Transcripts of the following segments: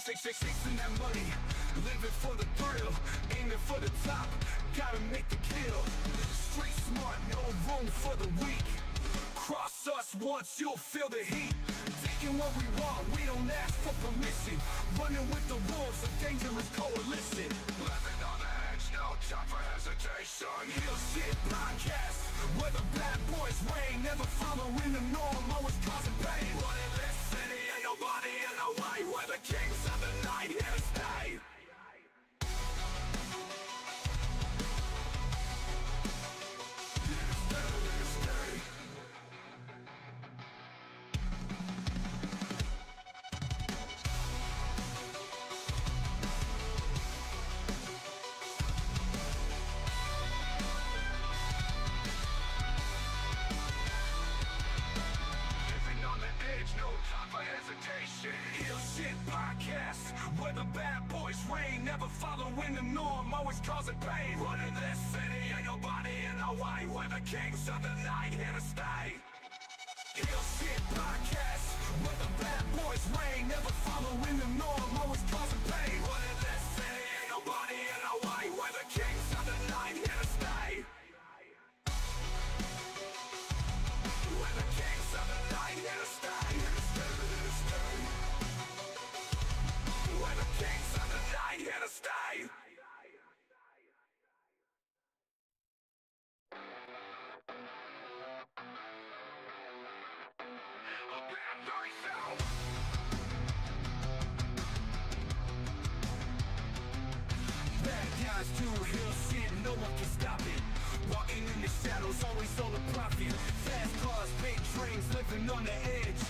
Chasing that money, living for the thrill, aiming for the top, gotta make the kill. Street smart, no room for the weak. Cross us once, you'll feel the heat. Taking what we want, we don't ask for permission. Running with the wolves, a dangerous coalition. Living on the edge, no time for hesitation. Heel shit podcast, where the bad boys reign. Never following the norm, always causing pain. Running this city, ain't nobody in the way. We're the kings of the night, here to stay. Podcast, where the bad boys reign, never following the norm, always causing pain. Running this city, ain't nobody in the way. We're the kings of the night, here to stay. Heel shit podcast, where the bad boys reign, never following the norm, always causing pain. Running this city, ain't nobody in the way. We're the kings of the night, here to stay. We're the kings of the night, here to stay. Here to stay, here to stay. We're the kings of the night, here to stay. Bad guys do real shit, no one can stop it. Walking in the shadows, always on the profit. Fast cars, big dreams, living on the edge.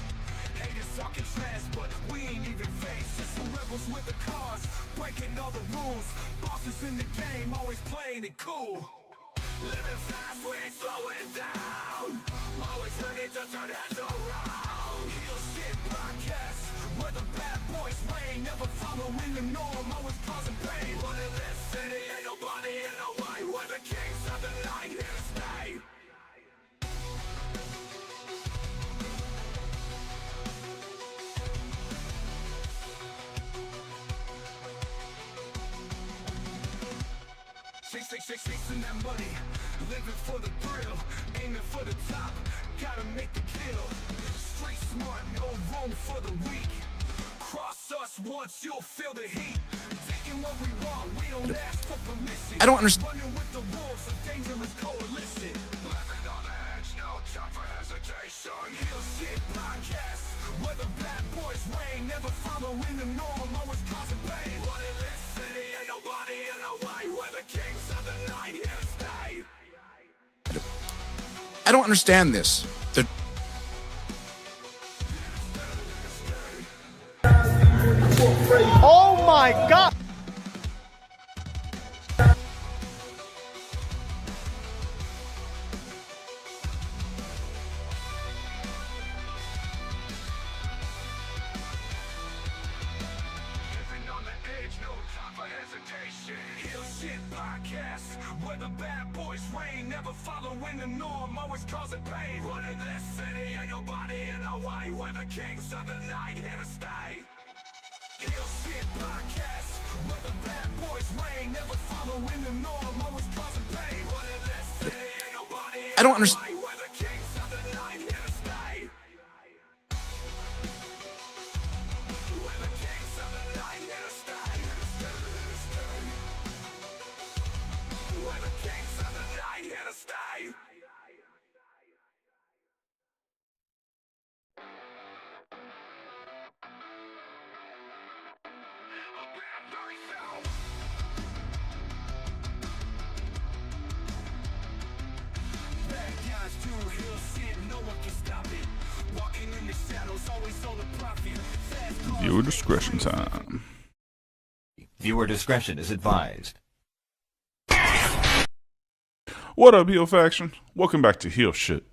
Haters talking trash, but we ain't even faced. Just some rebels with the cars, breaking all the rules. Bosses in the game, always playing it cool. Living fast, we ain't slowing down. Always ready to turn heads around. Heel shit podcast, where the bad boys reign. Never following the norm, always causing pain. Running this city, ain't nobody in the way. We're the kings of the night, here to stay. Chasing that money, living for the thrill, aiming for the top, gotta make the kill. Street smart, no room for the weak. Cross us once, you'll feel the heat. Taking what we want, we don't ask for permission. I don't understand. Running with the wolves, a dangerous coalition. Living on the edge, no time for hesitation. Heel shit podcast, where the bad boys reign. Never following the norm, always causing pain. Running this city, ain't nobody in the way. We're the kings of the night, here to stay. I don't understand this. Oh my God! Living on the edge, no time for hesitation. Heel shit podcast, where the bad boys reign. Never following the norm, always causing pain. Running this city, ain't nobody in the way. We're the kings of the night, here to stay. Heel shit podcast, where the bad boys reign. Never following the norm, always causing pain. Running this city, ain't nobody in I don't the understand. way. We're the kings of the night, here to stay. We're the kings of the night, here to stay. Here to stay, here to stay. We're the kings of the night, here to stay. Bad guys do real shit, no one can stop it. Walking in the shadows, always on the profit. Fast cars, Viewer discretion time. Viewer discretion is advised. What up, heel faction? Welcome back to Heel Shit.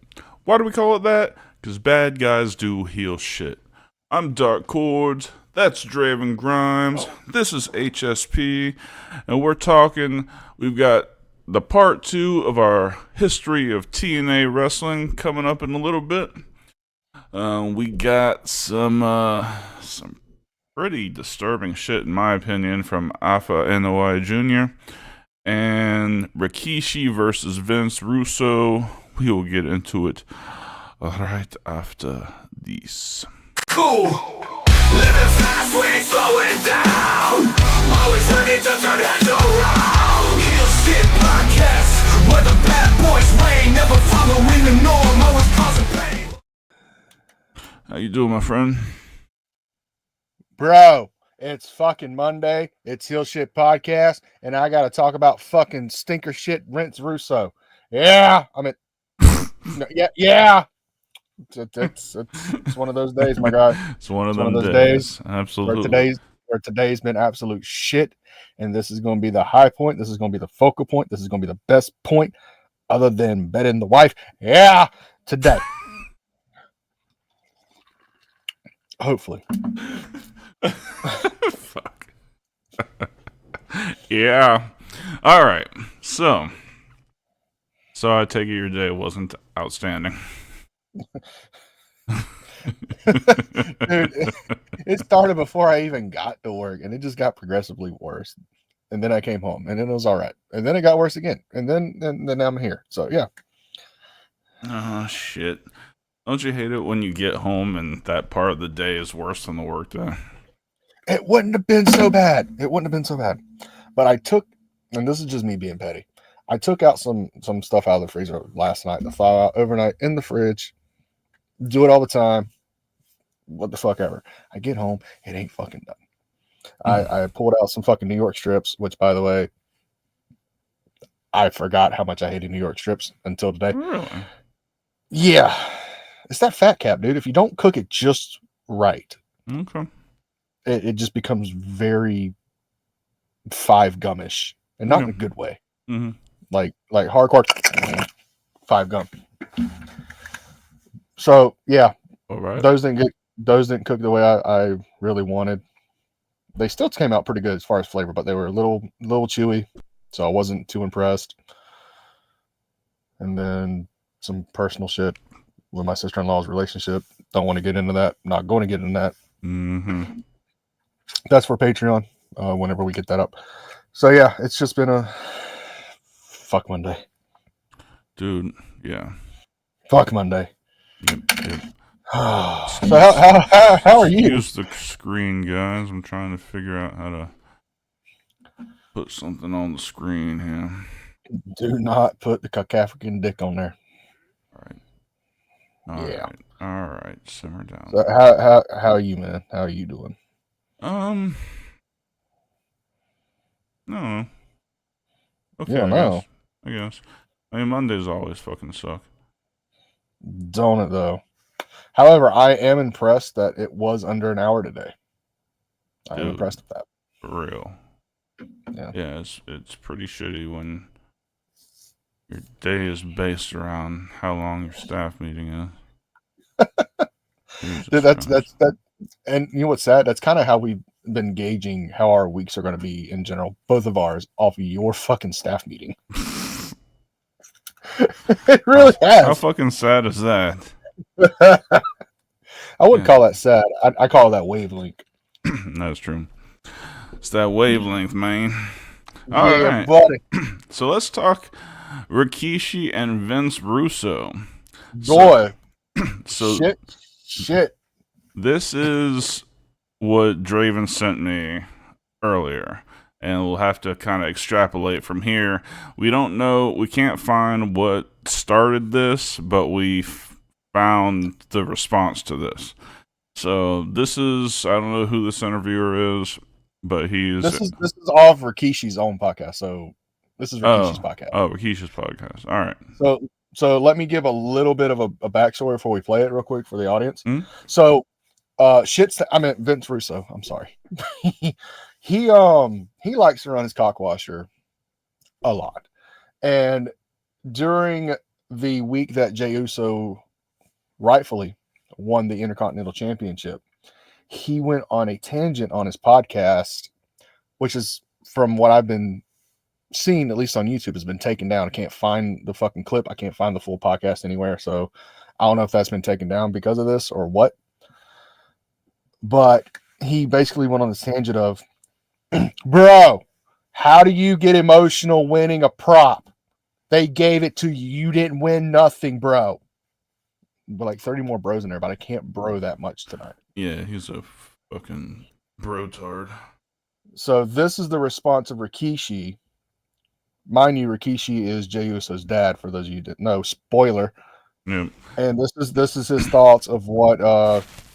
Why do we call it that? Because bad guys do heel shit. I'm Dark Cordz. That's Draven Grimes. This is HSP. And we've got the part 2 of our history of TNA wrestling coming up in a little bit. We got some pretty disturbing shit, in my opinion, from Alpha Anoa'i Jr. and Rikishi versus Vince Russo. We will get into it right after this. Cool. Living fast, we ain't slowing down. Always ready to turn heads around. Heel Shit Podcast, where the bad boys reign. Never following the norm, always causing pain. How you doing, my friend? Bro, it's fucking Monday. It's Heel Shit Podcast, and I got to talk about fucking stinker shit Vince Russo. Yeah, I mean, yeah. It's one of those days, my guy. It's one of those days. Absolutely. Where today's been absolute shit, and this is going to be the high point. This is going to be the focal point. This is going to be the best point, other than betting the wife. Yeah, today. Hopefully. Fuck. Yeah. All right. So I take it your day wasn't outstanding. Dude, it started before I even got to work, and it just got progressively worse. And then I came home, and then it was all right. And then it got worse again. And then I'm here. So yeah. Oh shit. Don't you hate it when you get home and that part of the day is worse than the work day? It wouldn't have been so bad. But I took, and this is just me being petty, I took out some stuff out of the freezer last night to thaw out overnight in the fridge. Do it all the time. What the fuck ever. I get home, it ain't fucking done. I pulled out some fucking New York strips, which, by the way, I forgot how much I hated New York strips until today. Really? Yeah. It's that fat cap, dude. If you don't cook it just right, Okay. it just becomes very five gummish, and not in a good way. Mm-hmm. Like hardcore five gum. So yeah, All right. those didn't cook the way I really wanted. They still came out pretty good as far as flavor, but they were a little chewy, so I wasn't too impressed. And then some personal shit with my sister-in-law's relationship. Don't want to get into that. Not going to get into that. Mm-hmm. That's for Patreon whenever we get that up. So yeah, it's just been a fuck Monday. Dude, yeah. Fuck Monday. Yep. So how are you? Use the screen, guys. I'm trying to figure out how to put something on the screen here. Do not put the Caucasian dick on there. All right. Simmer down. So how are you, man? How are you doing? No. Okay, Yeah, no. I guess. I mean, Mondays always fucking suck. Don't it though? However, I am impressed that it was under an hour today. I am impressed with that. For real. Yeah. Yeah, it's pretty shitty when your day is based around how long your staff meeting is. Dude, that's and you know what's sad? That's kind of how we've been gauging how our weeks are going to be in general. Both of ours off of your fucking staff meeting. It really has. How fucking sad is that? I wouldn't call that sad. I call that wavelength. That's true. It's that wavelength, man. All right. Buddy. So let's talk Rikishi and Vince Russo. Boy. So Shit. this is what Draven sent me earlier, and we'll have to kind of extrapolate from here. We don't know, we can't find what started this, but we found the response to this. So this is, I don't know who this interviewer is, but this is all of Rikishi's own podcast. So this is Rikishi's podcast. Oh, Rikishi's podcast. All right. So let me give a little bit of a backstory before we play it real quick for the audience. Mm-hmm. So I meant Vince Russo. I'm sorry. He likes to run his cockwasher a lot. And during the week that Jey Uso rightfully won the Intercontinental Championship, he went on a tangent on his podcast, which is, from what I've been seeing, at least on YouTube, has been taken down. I can't find the fucking clip. I can't find the full podcast anywhere. So I don't know if that's been taken down because of this or what. But he basically went on this tangent of, bro, how do you get emotional winning a prop? They gave it to you. You didn't win nothing, bro. But like 30 more bros in there, but I can't bro that much tonight. Yeah, he's a fucking brotard. So this is the response of Rikishi. Mind you, Rikishi is Jey Uso's dad, for those of you that know. Spoiler. Yeah. And this is his thoughts of what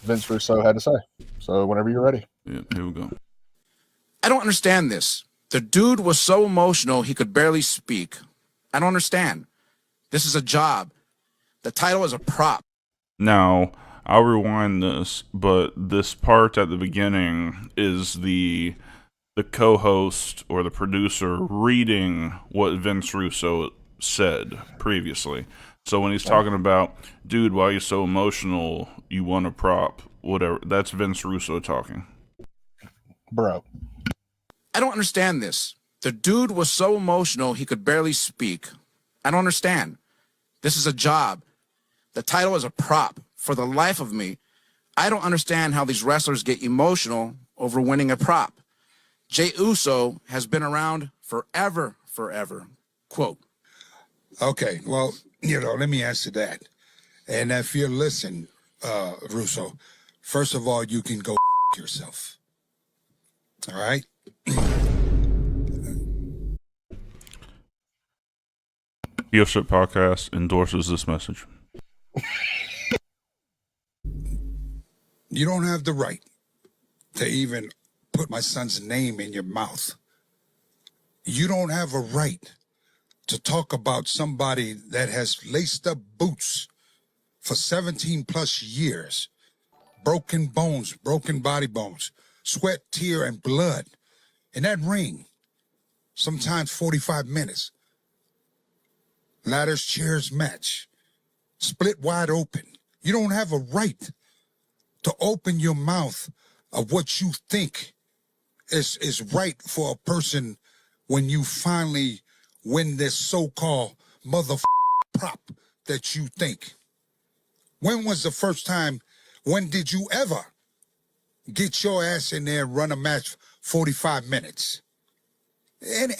Vince Russo had to say. So whenever you're ready. Yeah, here we go. I don't understand this. The dude was so emotional he could barely speak. I don't understand. This is a job. The title is a prop. Now, I'll rewind this, but this part at the beginning is the co-host or the producer reading what Vince Russo said previously. So when he's talking about, dude, why are you so emotional? You want a prop, whatever. That's Vince Russo talking. Bro. I don't understand this. The dude was so emotional he could barely speak. I don't understand. This is a job. The title is a prop. For the life of me, I don't understand how these wrestlers get emotional over winning a prop. Jey Uso has been around forever. Quote. Okay, well, let me answer that. And if you listen, Russo, first of all, you can go yourself. All right? Heel Shit Podcast endorses this message. You don't have the right to even put my son's name in your mouth. You don't have a right to talk about somebody that has laced up boots for 17 plus years, broken bones, broken body bones, sweat, tear, and blood in that ring, sometimes 45 minutes. Ladders, chairs match, split wide open. You don't have a right to open your mouth of what you think is right for a person when you finally win this so-called prop that you think. When was the first time, when did you ever get your ass in there and run a match 45 minutes?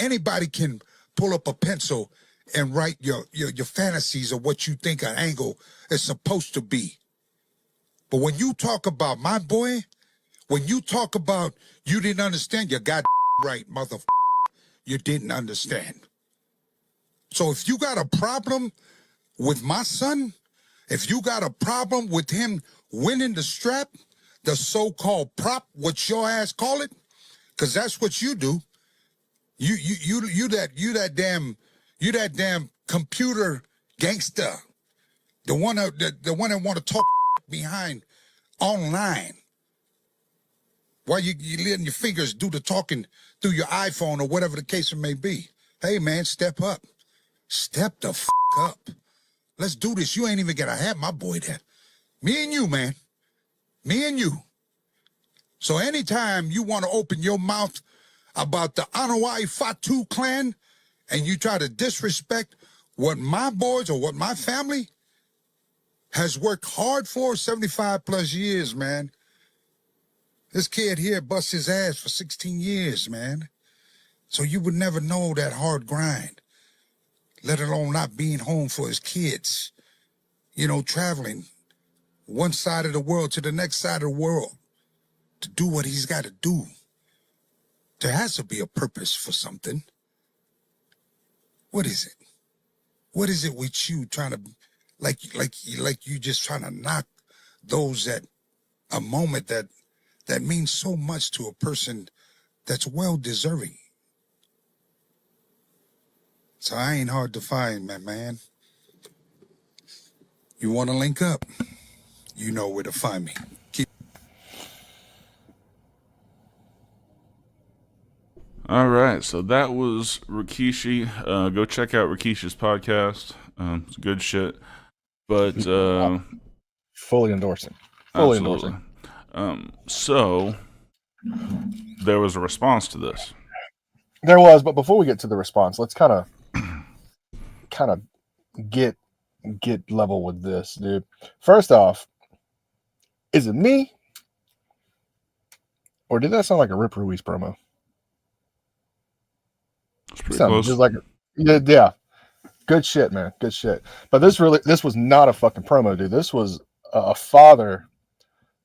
Anybody can pull up a pencil and write your fantasies of what you think an angle is supposed to be. But when you talk about my boy, when you talk about you didn't understand, you got right, you didn't understand. So if you got a problem with my son, if you got a problem with him winning the strap, the so-called prop, what your ass call it, because that's what you do. You that damn computer gangster, the one that want to talk behind online. While you letting your fingers do the talking through your iPhone or whatever the case it may be. Hey man, step up. Step the up. Let's do this. You ain't even gonna have my boy there. Me and you, man. Me and you. So anytime you want to open your mouth about the Anoa'i Fatu clan and you try to disrespect what my boys or what my family has worked hard for 75 plus years, man. This kid here bust his ass for 16 years, man. So you would never know that hard grind, let alone not being home for his kids. Traveling one side of the world to the next side of the world to do what he's got to do. There has to be a purpose for something. What is it? What is it with you trying to, like you just trying to knock those at a moment that means so much to a person that's well deserving. So I ain't hard to find, man. You want to link up? You know where to find me. All right, so that was Rikishi. Go check out Rikishi's podcast. It's good shit. But fully endorsing. Fully absolutely. endorsing. So there was a response to this. There was, but before we get to the response, let's kind of get level with this, dude. First off, is it me, Or did that sound like a Rip Ruiz promo? It's pretty Sounded close. just like yeah. Good shit, man. Good shit. But this was not a fucking promo, dude. This was a father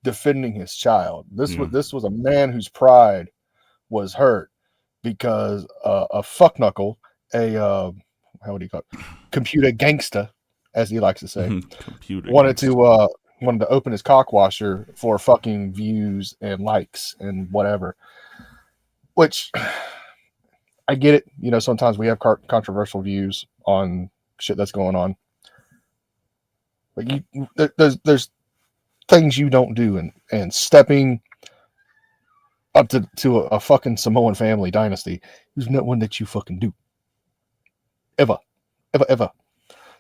defending his child. This was a man whose pride was hurt because a fuckknuckle, how would you call it? Computer gangster, as he likes to say, wanted to open his cock washer for fucking views and likes and whatever. Which I get it. You know, sometimes we have controversial views on shit that's going on. But there's things you don't do, and stepping up to a fucking Samoan family dynasty is not one that you fucking do. Ever.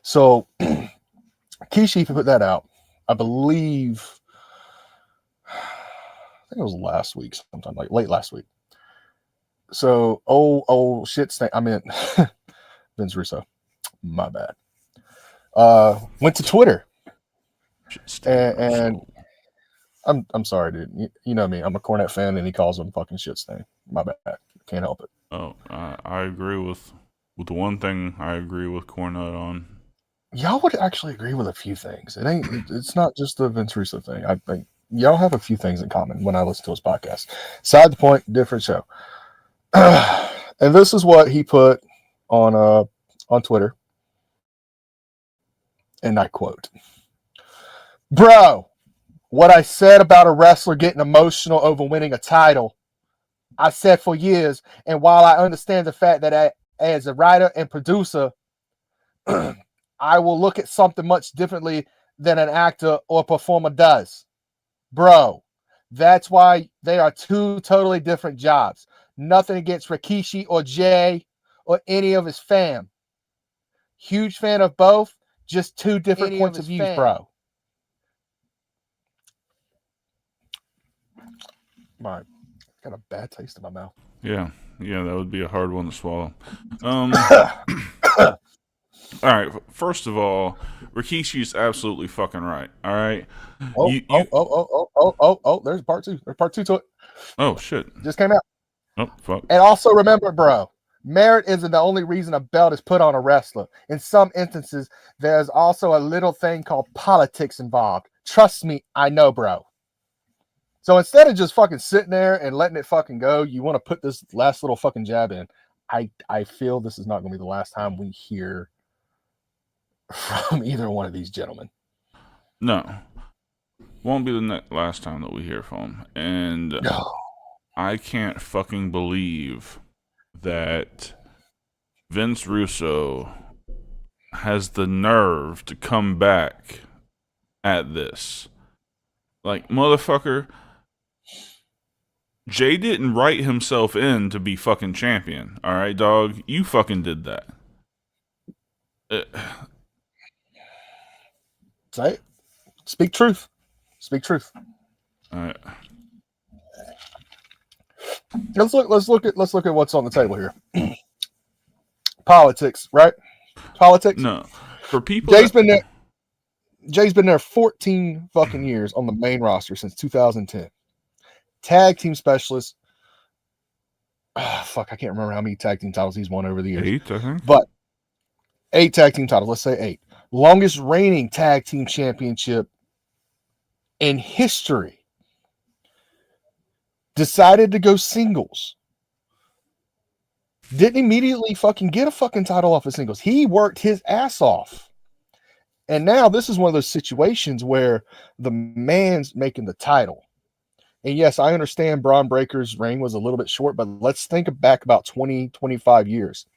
So Rikishi put that out. I believe I think it was last week, sometime like late last week. So old shit stank. I mean Vince Russo. My bad. Went to Twitter. And I'm sorry, dude. You know me. I'm a Cornette fan, and he calls him fucking shit stain. My bad. Can't help it. Oh, I agree with the one thing I agree with Cornette on. Y'all would actually agree with a few things. It's not just the Vince Russo thing. I think y'all have a few things in common when I listen to his podcast. Side the point, different show. And this is what he put on Twitter. And I quote, "Bro, what I said about a wrestler getting emotional over winning a title, I said for years. And while I understand the fact that as a writer and producer, I will look at something much differently than an actor or performer does. Bro, that's why they are two totally different jobs. Nothing against Rikishi or Jay or any of his fam. Huge fan of both, just two different points of view, bro." My got a bad taste in my mouth. Yeah, that would be a hard one to swallow. All right, first of all, Rikishi's absolutely fucking right. All right. There's part two. There's part two to it. Oh shit! Just came out. Oh fuck. And also remember, bro, merit isn't the only reason a belt is put on a wrestler. In some instances, there's also a little thing called politics involved. Trust me, I know, bro. So instead of just fucking sitting there and letting it fucking go, you want to put this last little fucking jab in. I feel this is not going to be the last time we hear from either one of these gentlemen. No. Won't be the last time that we hear from him. And No. I can't fucking believe that Vince Russo has the nerve to come back at this. Like, motherfucker, Jay didn't write himself in to be fucking champion. All right, dog? You fucking did that. Say it. Speak truth. Speak truth. All right. Let's look at what's on the table here. Politics, right? Politics. No. For people Jay's been there 14 fucking years on the main roster since 2010. Tag team specialist. Fuck, I can't remember how many tag team titles he's won over the years. 8, I think. But 8 tag team titles. Let's say 8. Longest reigning tag team championship in history. Decided to go singles. Didn't immediately fucking get a fucking title off of singles. He worked his ass off. And now this is one of those situations where the man's making the title. And yes, I understand Braun Breaker's reign was a little bit short, but let's think back about 20, 25 years.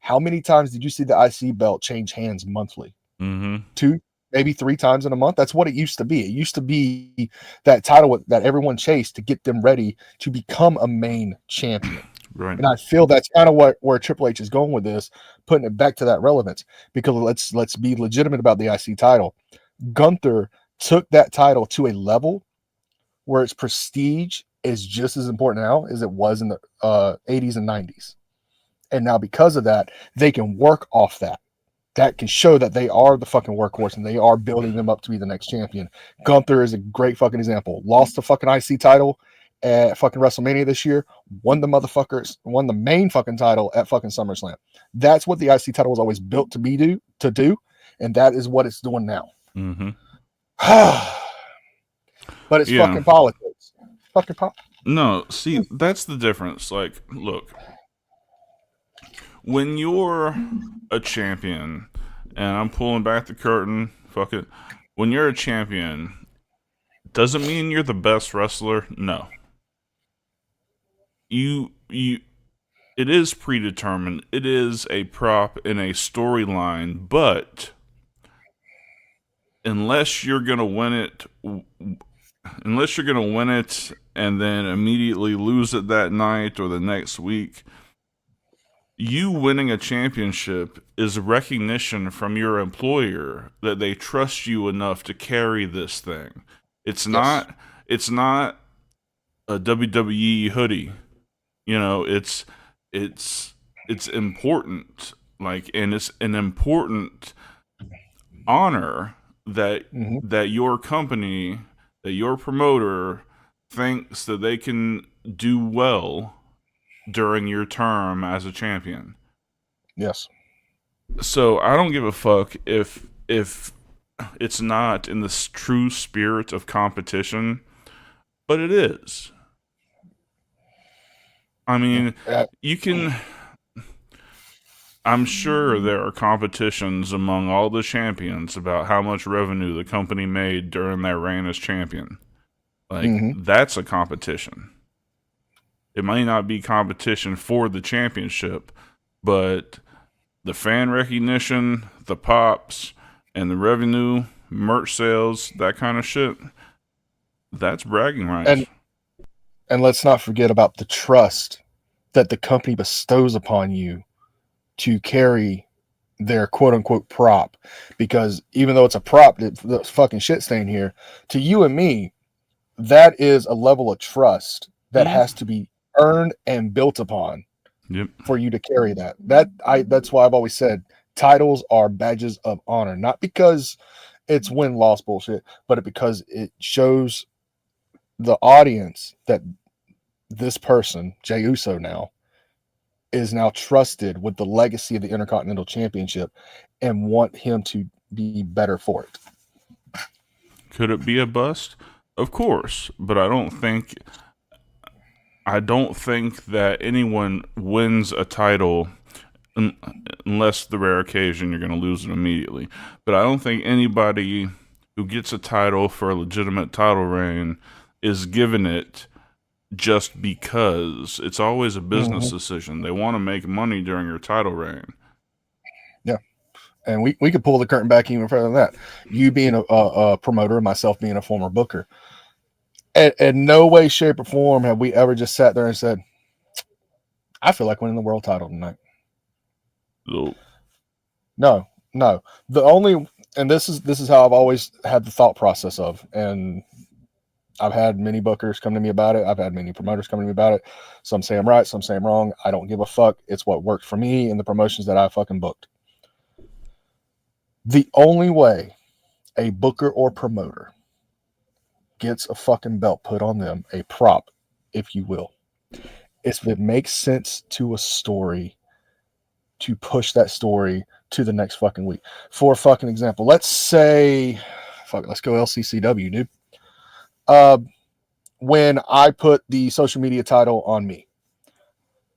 How many times did you see the IC belt change hands monthly? Mm-hmm. 2, maybe 3 times in a month. That's what it used to be. It used to be that title that everyone chased to get them ready to become a main champion. Right. And I feel that's kind of where Triple H is going with this, putting it back to that relevance. Because let's be legitimate about the IC title. Gunther took that title to a level where its prestige is just as important now as it was in the 80s and 90s. And now because of that, they can work off that. That can show that they are the fucking workhorse and they are building them up to be the next champion. Gunther is a great fucking example. Lost the fucking IC title at fucking WrestleMania this year, won the main fucking title at fucking SummerSlam. That's what the IC title was always built to do, and that is what it's doing now. Mm-hmm. But it's Yeah. fucking politics. No, see, that's the difference. Like, look, when you're a champion, and I'm pulling back the curtain, fuck it. When you're a champion, doesn't mean you're the best wrestler. No. It is predetermined. It is a prop in a storyline, but unless you're gonna win it and then immediately lose it that night or the next week, you winning a championship is recognition from your employer that they trust you enough to carry this thing. It's not a WWE hoodie. You know, it's important, like, and it's an important honor that that your company, that your promoter thinks that they can do well during your term as a champion. Yes. So I don't give a fuck if it's not in the true spirit of competition, but it is. I mean, you can. I'm sure there are competitions among all the champions about how much revenue the company made during their reign as champion. Like, that's a competition. It might not be competition for the championship, but the fan recognition, the pops, and the revenue, merch sales, that kind of shit, that's bragging rights. And let's not forget about the trust that the company bestows upon you to carry their quote unquote prop. Because even though it's a prop, the fucking shit stain here, to you and me, that is a level of trust that has to be earned and built upon for you to carry that. That's why I've always said titles are badges of honor, not because it's win-loss bullshit, but because it shows the audience that this person, Jey Uso, is now trusted with the legacy of the Intercontinental Championship and want him to be better for it. Could it be a bust? Of course, but I don't think that anyone wins a title unless the rare occasion you're going to lose it immediately. But I don't think anybody who gets a title for a legitimate title reign is given it just because. It's always a business decision. They want to make money during your title reign. Yeah. And we could pull the curtain back even further than that. You being a promoter, myself being a former booker. In no way, shape, or form have we ever just sat there and said, I feel like winning the world title tonight. No. The only, and this is how I've always had the thought process of, and I've had many bookers come to me about it. I've had many promoters come to me about it. Some say I'm right, some say I'm wrong. I don't give a fuck. It's what worked for me and the promotions that I fucking booked. The only way a booker or promoter gets a fucking belt put on them, a prop, if you will, is if it makes sense to a story to push that story to the next fucking week. For a fucking example, let's say, let's go LCCW, dude. When I put the social media title on me,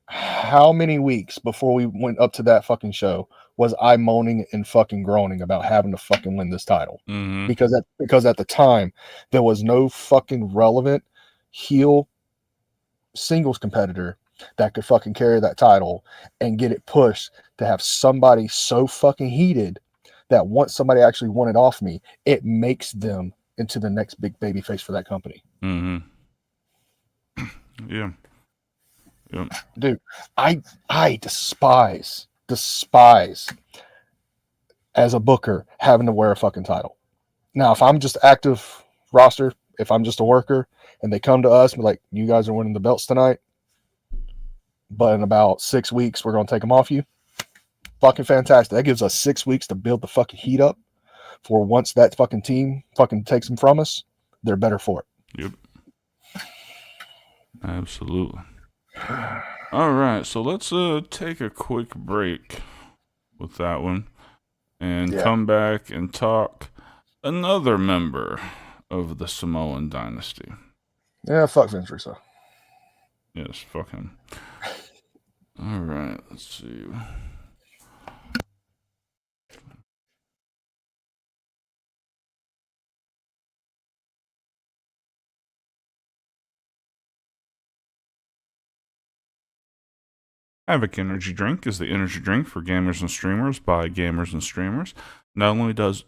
how many weeks before we went up to that fucking show was I moaning and fucking groaning about having to fucking win this title? Because at the time there was no fucking relevant heel singles competitor that could fucking carry that title and get it pushed to have somebody so fucking heated that once somebody actually won it off me, it makes them into the next big baby face for that company. Yeah. Dude, I despise as a booker having to wear a fucking title. Now, if I'm just active roster, if I'm just a worker and they come to us and be like, you guys are winning the belts tonight, but in about 6 weeks, we're going to take them off you. Fucking fantastic. That gives us 6 weeks to build the fucking heat up for once that fucking team fucking takes them from us, they're better for it. Yep. Absolutely. All right, so let's take a quick break with that one and come back and talk another member of the Samoan dynasty. Yeah, fuck Vince Russo. Yes, fuck him. All right, let's see. Havoc Energy Drink is the energy drink for gamers and streamers by gamers and streamers. Not only does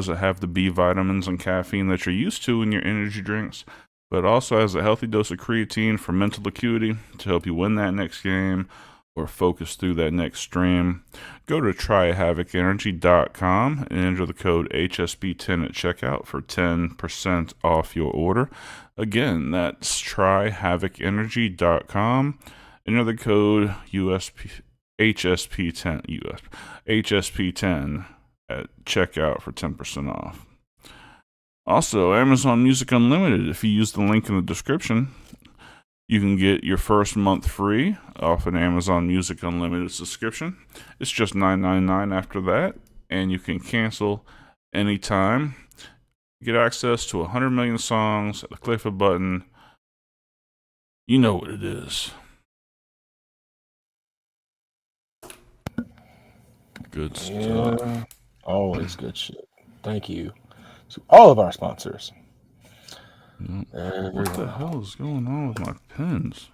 it have the B vitamins and caffeine that you're used to in your energy drinks, but it also has a healthy dose of creatine for mental acuity to help you win that next game or focus through that next stream. Go to tryhavocenergy.com and enter the code HSP10 at checkout for 10% off your order. Again, that's tryhavocenergy.com. Enter the code HSP10 at checkout for 10% off. Also, Amazon Music Unlimited. If you use the link in the description, you can get your first month free off an Amazon Music Unlimited subscription. It's just $9.99 after that, and you can cancel anytime. Get access to 100 million songs at the click of a button. You know what it is. Good stuff. Yeah, always good shit. Thank you to all of our sponsors. What the hell is going on with my pens?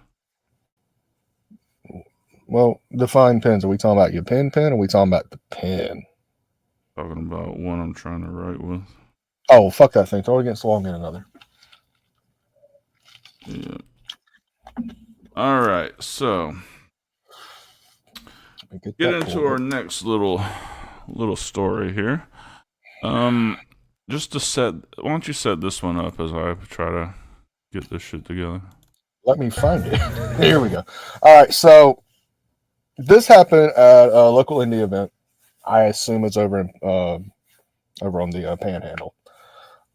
Well, define pens. Are we talking about your pen, or are we talking about the pen? Talking about one I'm trying to write with. Oh, fuck that thing. Throw it against the wall and get another. Yeah. All right, so get into our next little story here. Just to set, why don't you set this one up as I try to get this shit together? Let me find it. Here we go. All right, so this happened at a local indie event. I assume it's over on the Panhandle.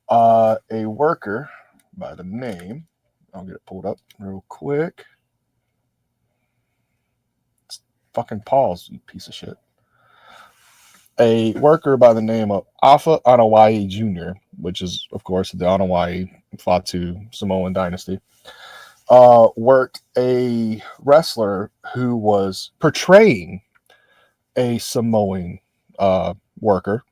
A worker by the name, I'll get it pulled up real quick. It's fucking pause, you piece of shit. A worker by the name of Alpha Anoa'i Jr., which is, of course, the Anoa'i Fatu Samoan dynasty, worked a wrestler who was portraying a Samoan worker.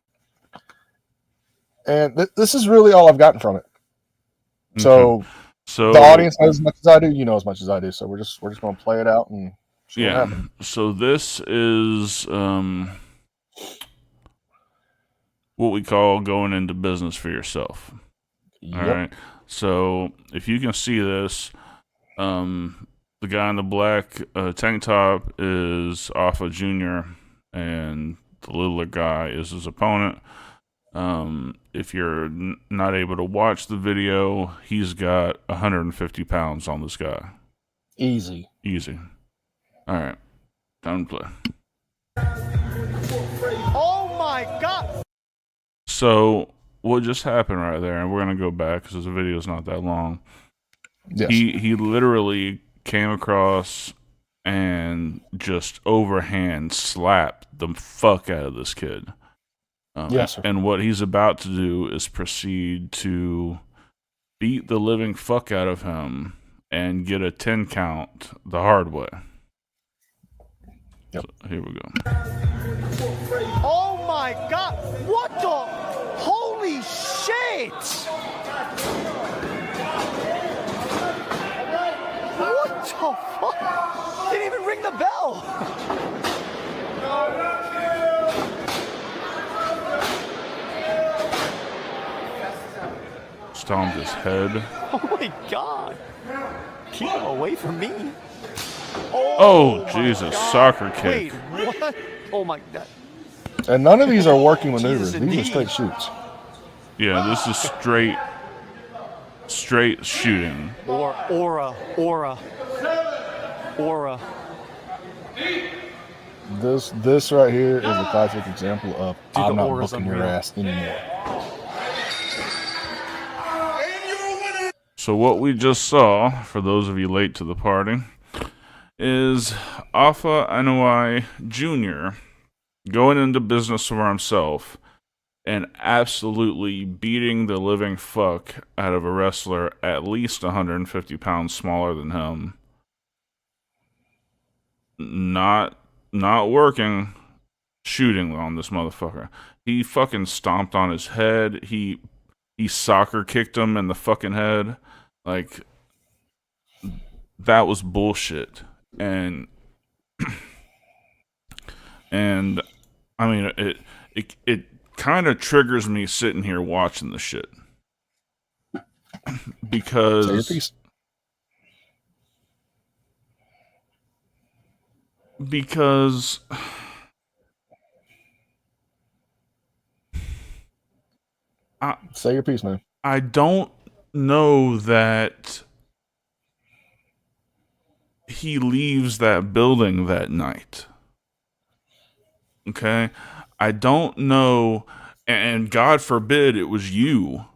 And this is really all I've gotten from it. So the audience knows as much as I do. You know as much as I do. So we're just going to play it out and see what happens. So this is what we call going into business for yourself. Yep. All right. So if you can see this, the guy in the black tank top is Alpha Jr. and the littler guy is his opponent. If you're not able to watch the video, he's got 150 pounds on this guy. Easy. All right. Time to play. Oh my God! So what just happened right there, and we're going to go back because the video is not that long. Yes. He literally came across and just overhand slapped the fuck out of this kid. Yes, sir. And what he's about to do is proceed to beat the living fuck out of him and get a 10 count the hard way. Yep. So, here we go. Oh my God! What the? Holy shit! What the fuck? Didn't even ring the bell. Stomped his head. Oh my God! Keep him away from me. Oh Jesus! God. Soccer kick. Wait, what? Oh my God! And none of these are working maneuvers. Jesus, These are indeed. straight shoots. Yeah, this is straight shooting. Aura. This right here is a classic example of Dude, I'm the not aura's booking your unreal. ass anymore. So what we just saw, for those of you late to the party, is Alpha Anoa'i Jr. going into business for himself and absolutely beating the living fuck out of a wrestler at least 150 pounds smaller than him. Not working, shooting on this motherfucker. He fucking stomped on his head. He soccer kicked him in the fucking head. Like, that was bullshit. And I mean, it kind of triggers me sitting here watching the shit. Because say your piece, man. I don't know that he leaves that building that night. Okay? I don't know, and God forbid it was you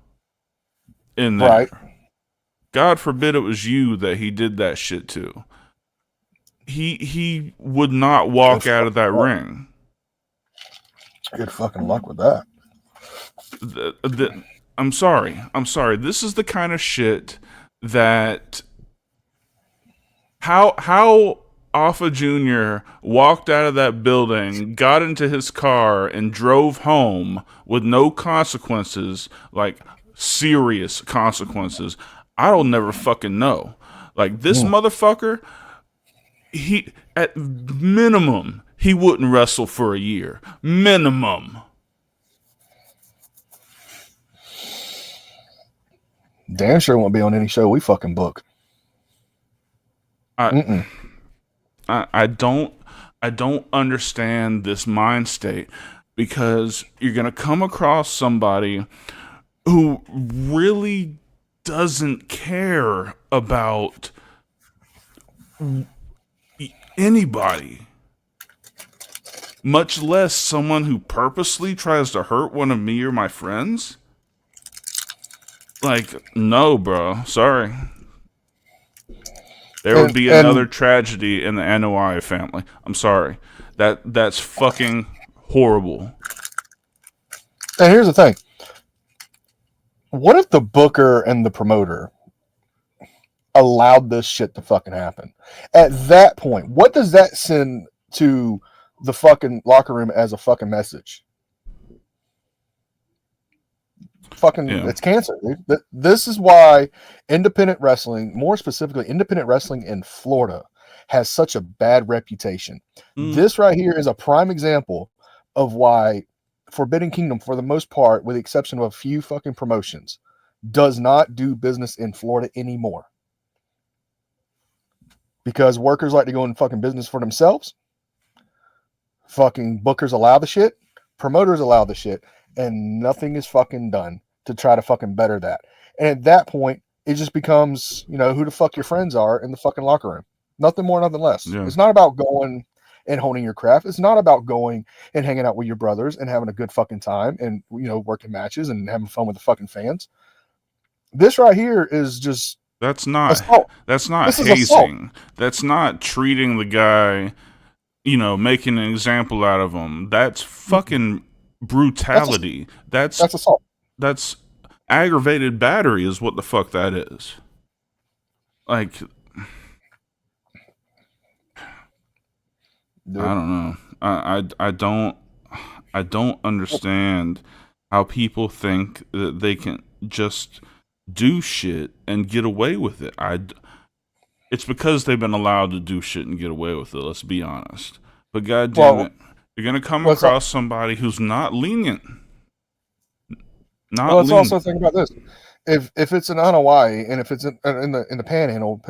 in there. Right. God forbid it was you that he did that shit to. He would not walk out of that ring. Good fucking luck with that. I'm sorry. This is the kind of shit that how Alpha Jr. walked out of that building, got into his car, and drove home with no consequences, like serious consequences. I'll never fucking know. Like, this motherfucker, he, at minimum, he wouldn't wrestle for a year. Minimum. Damn sure won't be on any show we fucking book. I don't understand this mind state, because you're gonna come across somebody who really doesn't care about anybody, much less someone who purposely tries to hurt one of me or my friends. Like, no, bro. Sorry. There would be another tragedy in the Anoa'i family. I'm sorry. That's fucking horrible. And here's the thing. What if the booker and the promoter allowed this shit to fucking happen? At that point, what does that send to the fucking locker room as a fucking message? It's cancer, dude. This is why independent wrestling, more specifically independent wrestling in Florida, has such a bad reputation. This right here is a prime example of why Forbidden Kingdom, for the most part, with the exception of a few fucking promotions, does not do business in Florida anymore. Because workers like to go in fucking business for themselves. Fucking bookers allow the shit. Promoters allow the shit. And nothing is fucking done to try to fucking better that. And at that point, it just becomes, who the fuck your friends are in the fucking locker room. Nothing more, nothing less. Yeah. It's not about going and honing your craft. It's not about going and hanging out with your brothers and having a good fucking time and, working matches and having fun with the fucking fans. This right here is just... That's not assault. hazing. That's not treating the guy, making an example out of him. That's fucking brutality. That's assault. That's aggravated battery is what the fuck that is. Like, I don't know. I don't understand how people think that they can just do shit and get away with it. It's because they've been allowed to do shit and get away with it, let's be honest. But goddamn it, you're gonna come across somebody who's not lenient. Let's also think about this: if it's an Anoa'i and if it's in the Panhandle,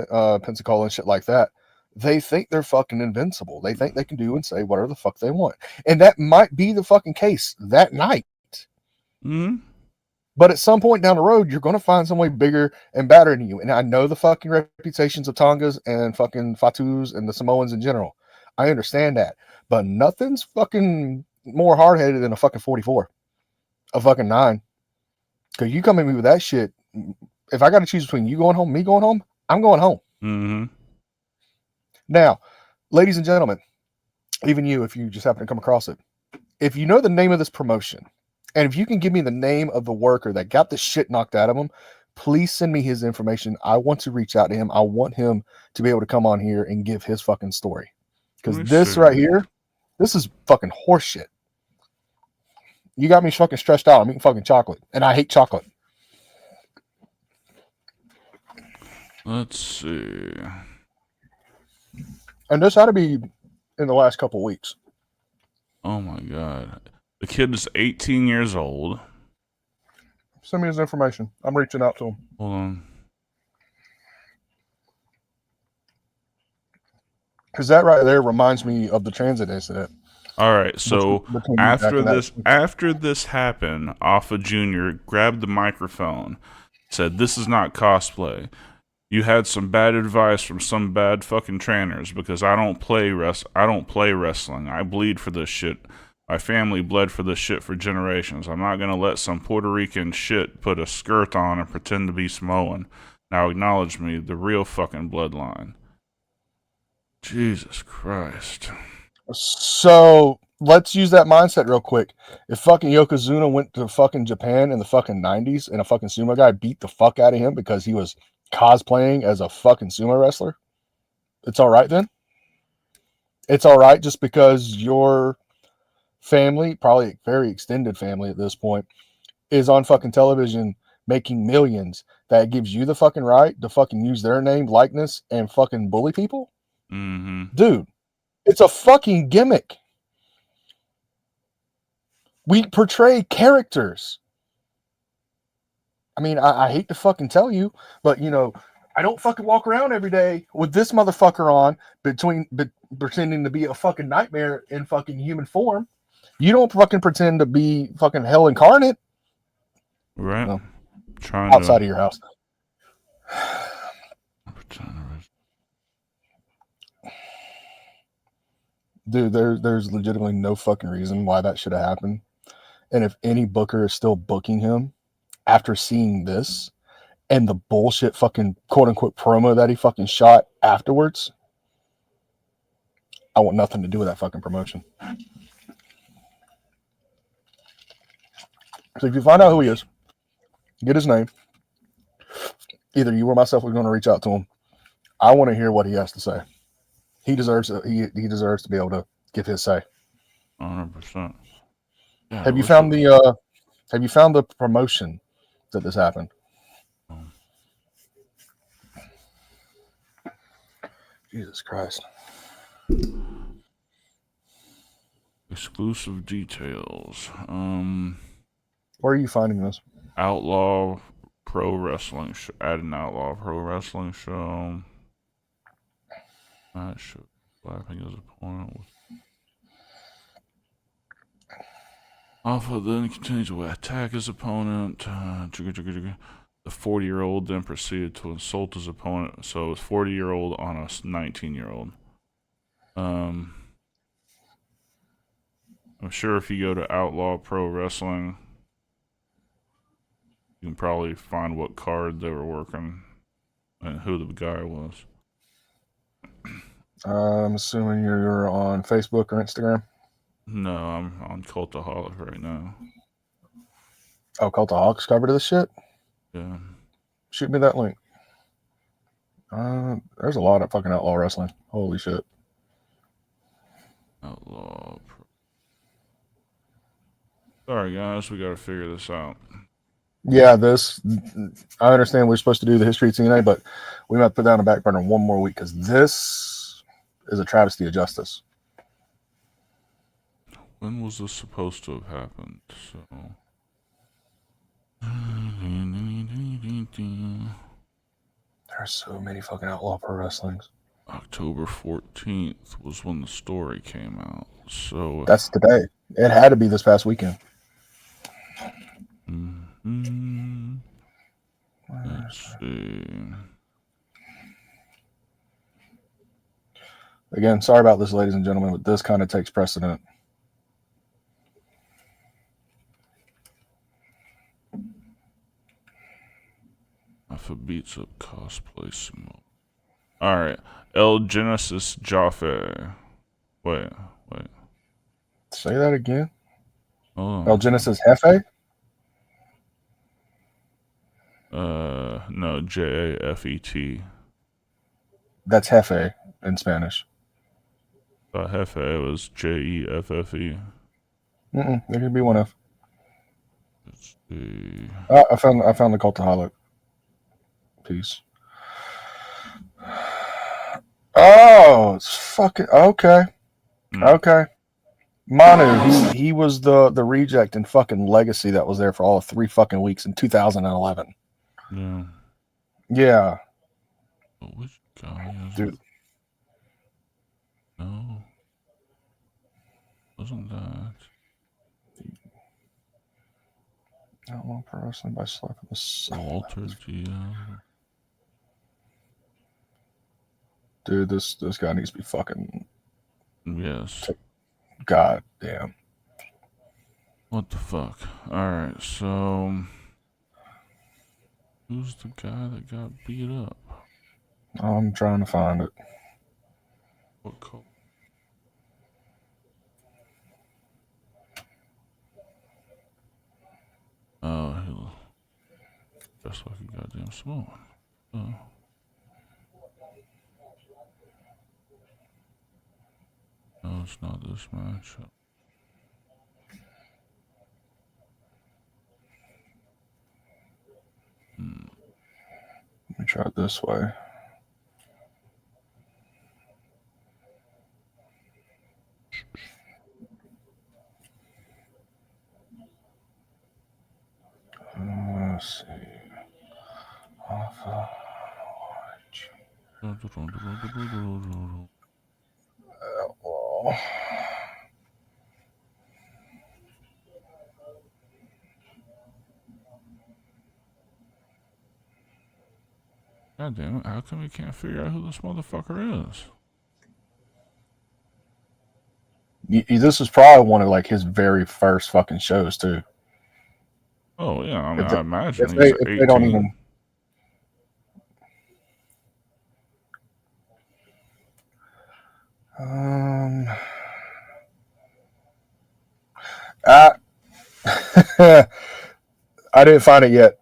Pensacola and shit like that, they think they're fucking invincible. They think they can do and say whatever the fuck they want, and that might be the fucking case that night. Mm-hmm. But at some point down the road, you're going to find somebody bigger and badder than you. And I know the fucking reputations of Tongas and fucking Fatus and the Samoans in general. I understand that, but nothing's fucking more hard-headed than a fucking 44, a fucking 9. Because you come at me with that shit, if I got to choose between you going home, me going home, I'm going home. Mm-hmm. Now, ladies and gentlemen, even you, if you just happen to come across it, if you know the name of this promotion, and if you can give me the name of the worker that got the shit knocked out of him, please send me his information. I want to reach out to him. I want him to be able to come on here and give his fucking story. Because this right here, this is fucking horseshit. You got me fucking stressed out. I'm eating fucking chocolate, and I hate chocolate. Let's see. And this had to be in the last couple weeks. Oh my god. The kid is 18 years old. Send me his information. I'm reaching out to him. Hold on. Because that right there reminds me of the transit incident. All right, so Between after this happened, Alpha Jr. grabbed the microphone, said, "This is not cosplay. You had some bad advice from some bad fucking trainers because I don't play wrestling. I bleed for this shit. My family bled for this shit for generations. I'm not gonna let some Puerto Rican shit put a skirt on and pretend to be Samoan. Now acknowledge me, the real fucking bloodline." Jesus Christ. So let's use that mindset real quick. If fucking Yokozuna went to fucking Japan in the fucking 90s and a fucking sumo guy beat the fuck out of him because he was cosplaying as a fucking sumo wrestler, it's all right then? It's all right just because your family, probably a very extended family at this point, is on fucking television making millions, that gives you the fucking right to fucking use their name, likeness, and fucking bully people? Mm-hmm. Dude, it's a fucking gimmick. We portray characters. I mean, I hate to fucking tell you, but you know, I don't fucking walk around every day with this motherfucker on pretending to be a fucking nightmare in fucking human form. You don't fucking pretend to be fucking hell incarnate. Right. No. Trying Outside of your house. Dude, there's legitimately no fucking reason why that should have happened. And if any booker is still booking him after seeing this and the bullshit fucking quote unquote promo that he fucking shot afterwards, I want nothing to do with that fucking promotion. So if you find out who he is, get his name. Either you or myself are going to reach out to him. I want to hear what he has to say. He deserves it. He deserves to be able to give his say. 100%. Yeah, Have you found the promotion that this happened? Jesus Christ. Exclusive details. Where are you finding this? Outlaw Pro Wrestling show. Add an Outlaw Pro Wrestling show. That show. Slapping his opponent with. Alpha then continues to attack his opponent. The 40-year-old then proceeded to insult his opponent. So it's 40-year-old on a 19-year-old. I'm sure if you go to Outlaw Pro Wrestling, you can probably find what card they were working and who the guy was. I'm assuming you're on Facebook or Instagram. No, I'm on Cultaholic right now. Oh, Cultaholics covered this shit? Yeah. Shoot me that link. There's a lot of fucking outlaw wrestling. Holy shit. Outlaw Pro. Sorry, guys, we got to figure this out. Yeah, I understand we're supposed to do the history of TNA, but we might put down a back burner one more week because this is a travesty of justice. When was this supposed to have happened? So. There are so many fucking outlaw pro wrestlings. October 14th was when the story came out. So that's today. It had to be this past weekend. Let's see. Again, sorry about this, ladies and gentlemen, but this kind of takes precedent. I Alpha beats up cosplay sumo. Alright. El Genesis Jaffe. Wait. Say that again. Hold on. El Genesis Jefe? No, Jafet. That's Jefe in Spanish. Jefe was Jeffe. There could be one of. Let's see. I found the Cultaholic piece. Oh, it's fucking okay. Okay. Manu, he was the reject in fucking Legacy that was there for all of 3 fucking weeks in 2011. Yeah. Yeah. Which guy is Dude. it? No. Wasn't that? I don't want pro wrestling by slapping the soul. Walter Diaz. Dude, this guy needs to be fucking. Yes. God damn. What the fuck? Alright, so who's the guy that got beat up? I'm trying to find it. What call? Oh, he'll dress like a goddamn Samoan. Oh. No, it's not this match. Let me try it this way. Let's see. Oh. God damn it, how come we can't figure out who this motherfucker is? This is probably one of like his very first fucking shows too. Oh yeah, I mean, I imagine if he's they 18. don't even. I didn't find it yet,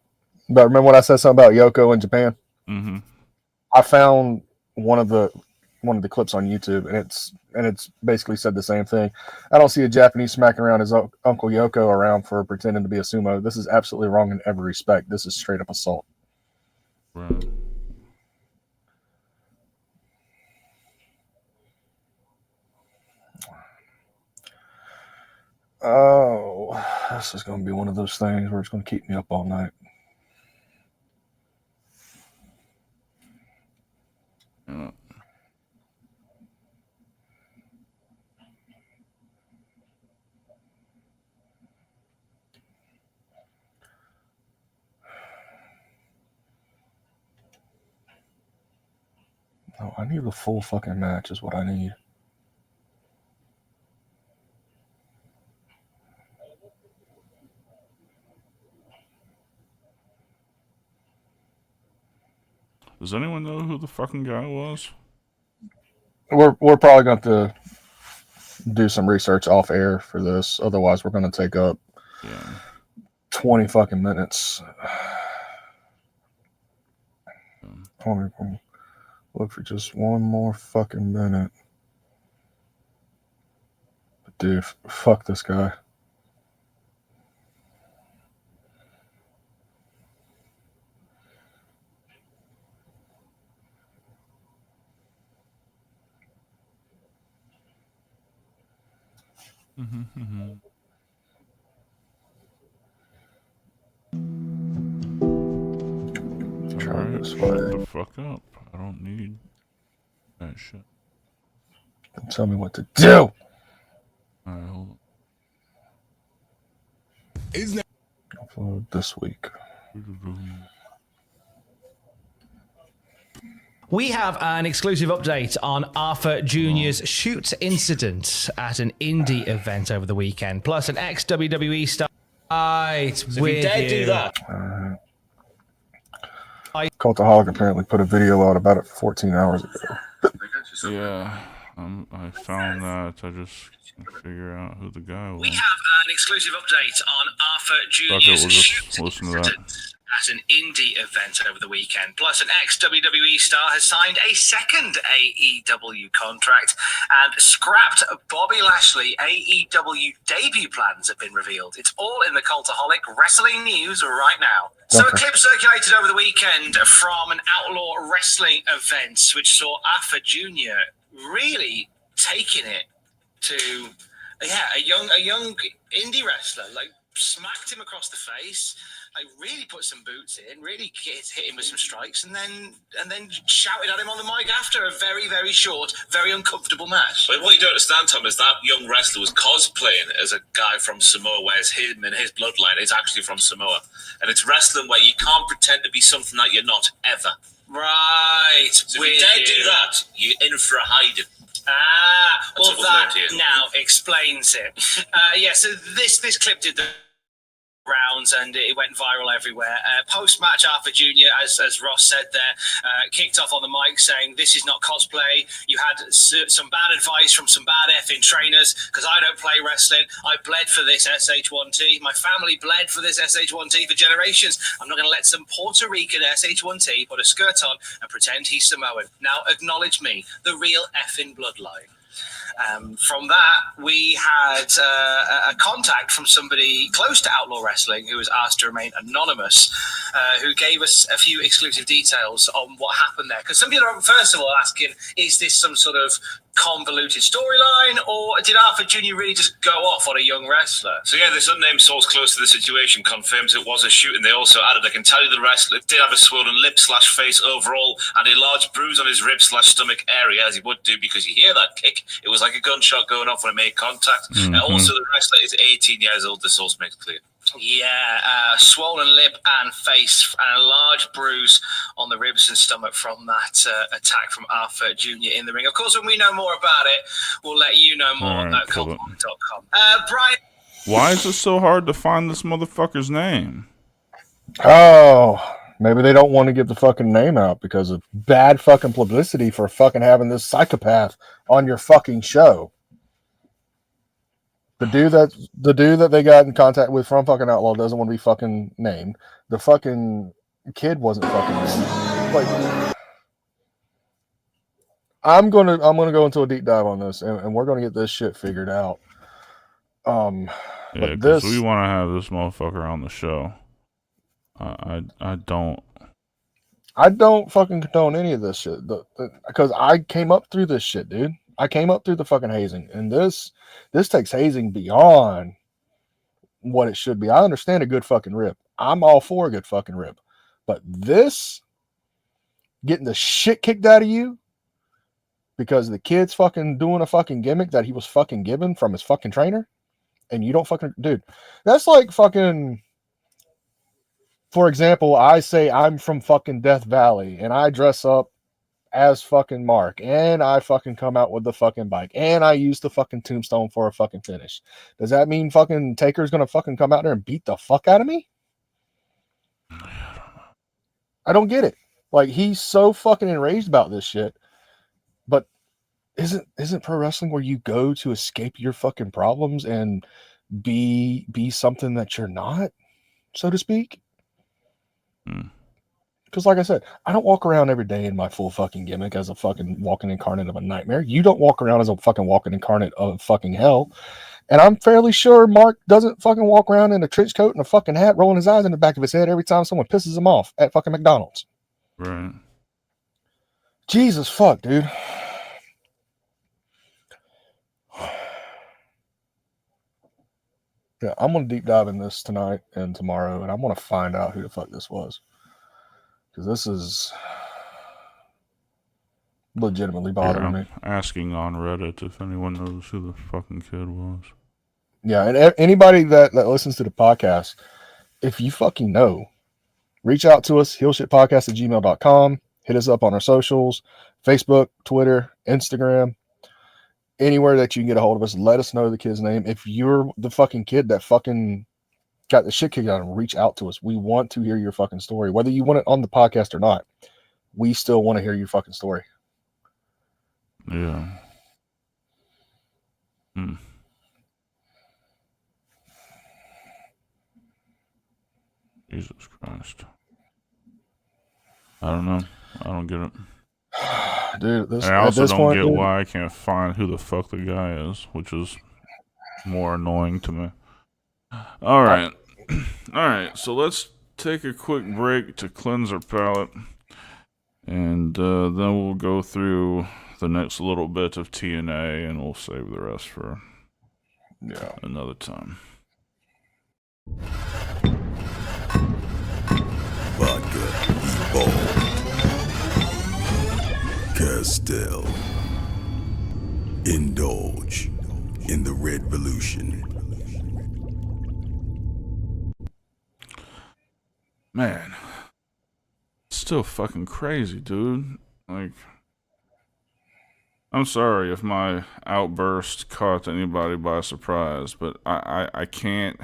but remember when I said something about Yoko in Japan? Mm-hmm. I found one of the clips on YouTube, and it's basically said the same thing. I don't see a Japanese smacking around his Uncle Yoko around for pretending to be a sumo. This is absolutely wrong in every respect. This is straight up assault. Right. Oh, this is going to be one of those things where it's going to keep me up all night. Yeah. No, I need the full fucking match is what I need. Does anyone know who the fucking guy was? We're probably going to do some research off air for this. Otherwise, we're going to take up 20 fucking minutes. Let me look for just one more fucking minute. Dude, fuck this guy. Try this way. Shut the fuck up. I don't need that shit. Don't tell me what to do. Alright, hold on. Upload this week. We have an exclusive update on Arthur Jr.'s shoot incident at an indie event over the weekend, plus an ex-WWE star. Right, So if you dare do that, Cultaholic apparently put a video out about it 14 hours ago. Yeah, I found that. I just can't figure out who the guy was. We have an exclusive update on Arthur Fuck it, Jr.'s we'll just shooting listen to that. incident at an indie event over the weekend. Plus, an ex-WWE star has signed a second AEW contract, and scrapped Bobby Lashley AEW debut plans have been revealed. It's all in the Cultaholic Wrestling News right now. So a clip circulated over the weekend from an outlaw wrestling event, which saw Arthur Jr. really taking it to a young indie wrestler, like smacked him across the face, like really put some boots in, really hit him with some strikes, and then shouted at him on the mic after a very, very short, very uncomfortable match. But what you don't understand, Tom, is that young wrestler was cosplaying as a guy from Samoa, whereas him and his bloodline is actually from Samoa. And it's wrestling where you can't pretend to be something that you're not, ever. Right. So if you dare do that, you're in for a hiding. Well, that now explains it. So this clip did the rounds and it went viral everywhere. Post-match, Arthur Jr., as Ross said there, kicked off on the mic saying, "This is not cosplay. You had some bad advice from some bad effing trainers because I don't play wrestling. I bled for this SH1T. My family bled for this SH1T for generations. I'm not going to let some Puerto Rican SH1T put a skirt on and pretend he's Samoan. Now acknowledge me, the real effing bloodline." From that, we had a contact from somebody close to Outlaw Wrestling who was asked to remain anonymous, who gave us a few exclusive details on what happened there. Because some people are, first of all, asking, is this some sort of convoluted storyline, or did Arthur Jr. really just go off on a young wrestler? So yeah, this unnamed source close to the situation confirms it was a shooting. They also added, I can tell you the wrestler did have a swollen lip/face overall and a large bruise on his rib/stomach area, as he would do, because you hear that kick. It was like a gunshot going off when it made contact. Also, the wrestler is 18 years old, the source makes clear. Yeah, swollen lip and face, and a large bruise on the ribs and stomach from that attack from Arthur Jr. in the ring. Of course, when we know more about it, we'll let you know more at cultaholic.com. Brian? Why is it so hard to find this motherfucker's name? Oh, maybe they don't want to get the fucking name out because of bad fucking publicity for fucking having this psychopath on your fucking show. The dude that they got in contact with from fucking Outlaw doesn't want to be fucking named. The fucking kid wasn't fucking named. Like, I'm gonna go into a deep dive on this, and we're gonna get this shit figured out. Yeah, because we want to have this motherfucker on the show. I don't fucking condone any of this shit, because I came up through this shit, dude. I came up through the fucking hazing, and this takes hazing beyond what it should be. I understand a good fucking rip. I'm all for a good fucking rip. But this, getting the shit kicked out of you because the kid's fucking doing a fucking gimmick that he was fucking given from his fucking trainer, and you don't fucking, dude, that's like fucking, for example, I say I'm from fucking Death Valley, and I dress up as fucking Mark, and I fucking come out with the fucking bike, and I use the fucking tombstone for a fucking finish. Does that mean fucking Taker's gonna fucking come out there and beat the fuck out of me? I don't get it. Like, he's so fucking enraged about this shit. But isn't pro wrestling where you go to escape your fucking problems and be something that you're not, so to speak? Because like I said, I don't walk around every day in my full fucking gimmick as a fucking walking incarnate of a nightmare. You don't walk around as a fucking walking incarnate of fucking hell. And I'm fairly sure Mark doesn't fucking walk around in a trench coat and a fucking hat, rolling his eyes in the back of his head every time someone pisses him off at fucking McDonald's. Right. Jesus fuck, dude. Yeah, I'm gonna deep dive in this tonight and tomorrow, and I'm gonna find out who the fuck this was. Because this is legitimately bothering me. Asking on Reddit if anyone knows who the fucking kid was. Yeah, and anybody that listens to the podcast, if you fucking know, reach out to us, heelshitpodcast@gmail.com. Hit us up on our socials, Facebook, Twitter, Instagram, anywhere that you can get a hold of us. Let us know the kid's name. If you're the fucking kid that fucking got the shit kicked out of them, reach out to us. We want to hear your fucking story, whether you want it on the podcast or not. We still want to hear your fucking story. Yeah. Jesus Christ. I don't know. I don't get it. Dude, I also don't get dude, why I can't find who the fuck the guy is, which is more annoying to me. All right. All right. So let's take a quick break to cleanse our palate. And then we'll go through the next little bit of TNA, and we'll save the rest for another time. Vodka, Ebol, Castell. Indulge in the Red Revolution. Man, it's still fucking crazy, dude. Like, I'm sorry if my outburst caught anybody by surprise, but I can't.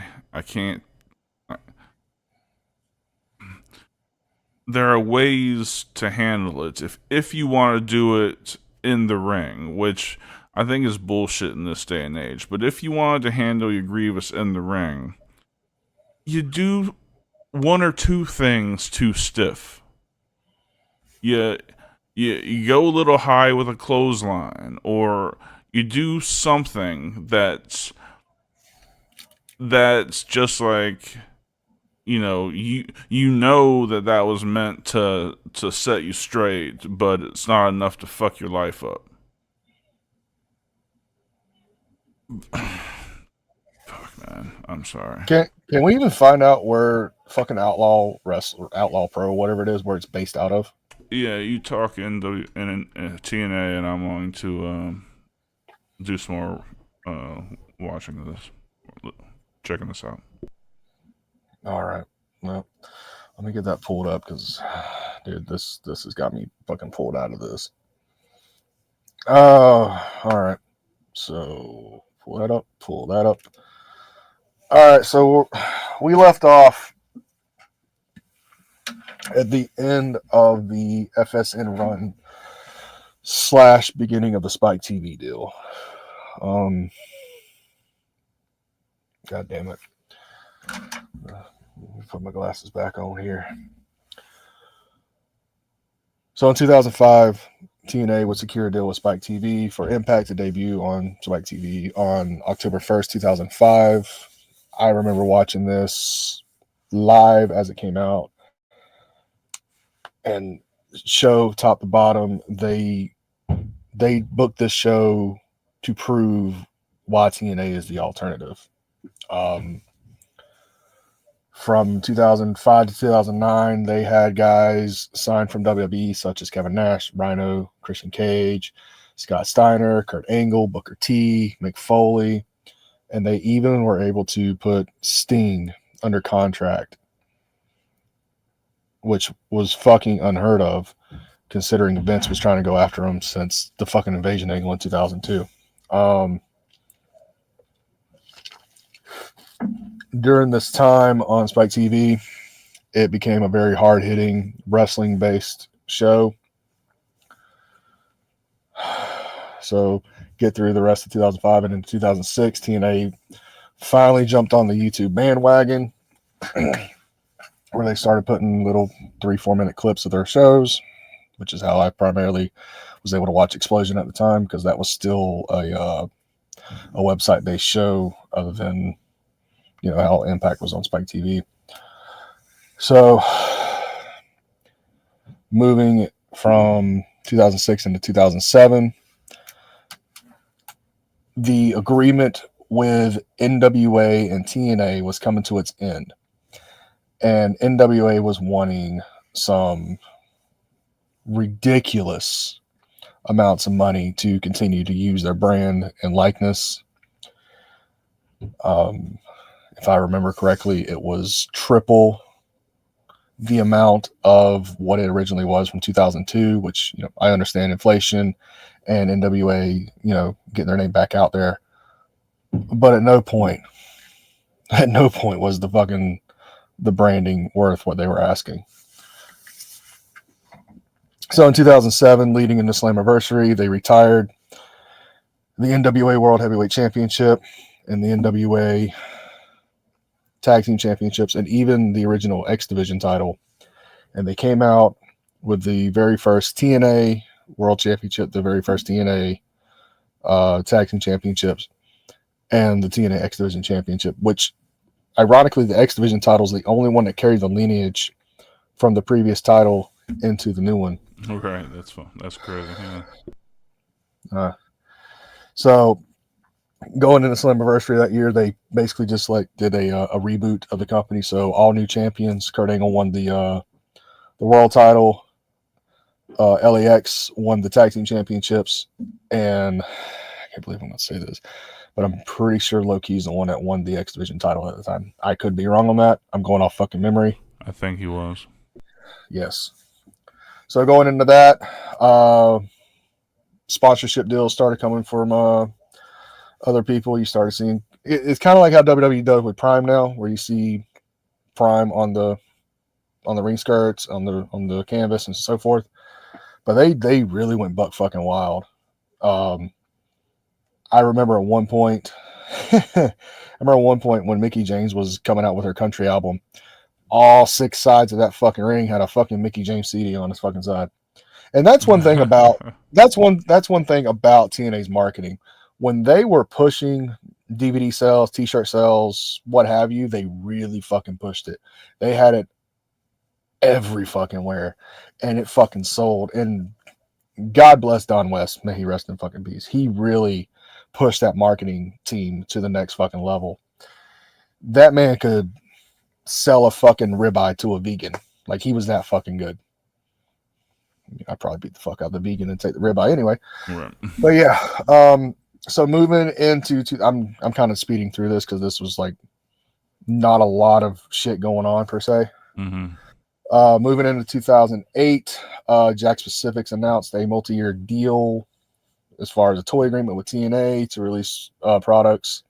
There are ways to handle it if you want to do it in the ring, which I think is bullshit in this day and age. But if you wanted to handle your grievous in the ring, you do one or two things too stiff. You go a little high with a clothesline, or you do something that's just like, you know that was meant to set you straight, but it's not enough to fuck your life up. Fuck, man, I'm sorry. Can we even find out where fucking Outlaw Pro, whatever it is, where it's based out of? Yeah, you talk in TNA, and I'm going to do some more watching this, checking this out. All right. Well, let me get that pulled up because, dude, this has got me fucking pulled out of this. All right. So pull that up. All right. So we left off at the end of the FSN run / beginning of the Spike TV deal. God damn it. Let me put my glasses back on here. So in 2005, TNA would secure a deal with Spike TV for Impact to debut on Spike TV on October 1st, 2005. I remember watching this live as it came out. And show top to bottom, they booked this show to prove why TNA is the alternative. From 2005 to 2009, they had guys signed from WWE such as Kevin Nash, Rhino, Christian Cage, Scott Steiner, Kurt Angle, Booker T, Mick Foley, and they even were able to put Sting under contract, which was fucking unheard of, considering Vince was trying to go after him since the fucking invasion angle in 2002. During this time on Spike TV, it became a very hard-hitting, wrestling-based show. So get through the rest of 2005 and into 2006, TNA finally jumped on the YouTube bandwagon, where they started putting little 3-4 minute clips of their shows, which is how I primarily was able to watch Explosion at the time, because that was still a website-based show, other than how Impact was on Spike TV. So moving from 2006 into 2007, the agreement with NWA and TNA was coming to its end. And NWA was wanting some ridiculous amounts of money to continue to use their brand and likeness. If I remember correctly, it was triple the amount of what it originally was from 2002, which, I understand inflation and NWA, getting their name back out there. But at no point At no point was the branding worth what they were asking. So in 2007, leading into Slammiversary, they retired the NWA World Heavyweight Championship and the NWA Tag Team Championships and even the original X Division title. And they came out with the very first TNA World Championship, the very first TNA Tag Team Championships, and the TNA X Division Championship, which ironically, the X Division title is the only one that carried the lineage from the previous title into the new one. Okay, that's fun. That's crazy. Yeah. So going into Slammiversary that year, they basically just like did a reboot of the company. So all new champions. Kurt Angle won the world title. LAX won the tag team championships, and I can't believe I'm going to say this, but I'm pretty sure Loki's the one that won the X Division title at the time. I could be wrong on that. I'm going off fucking memory. I think he was. Yes. So going into that, sponsorship deals started coming from other people. You started seeing it's kind of like how WWE does with Prime now, where you see Prime on the ring skirts, on the canvas, and so forth. But they really went buck fucking wild. I remember at one point, when Mickie James was coming out with her country album, all 6 sides of that fucking ring had a fucking Mickie James CD on its fucking side. And that's one thing about that's one thing about TNA's marketing. When they were pushing DVD sales, t-shirt sales, what have you, they really fucking pushed it. They had it every fucking where, and it fucking sold. And God bless Don West, may he rest in fucking peace. He really pushed that marketing team to the next fucking level. That man could sell a fucking ribeye to a vegan. Like, he was that fucking good. I'd probably beat the fuck out of the vegan and take the ribeye anyway. Right. But yeah, so moving into I'm kind of speeding through this because this was like not a lot of shit going on per se. Mm-hmm. Moving into 2008, Jack Pacific's announced a multi-year deal as far as a toy agreement with TNA to release products.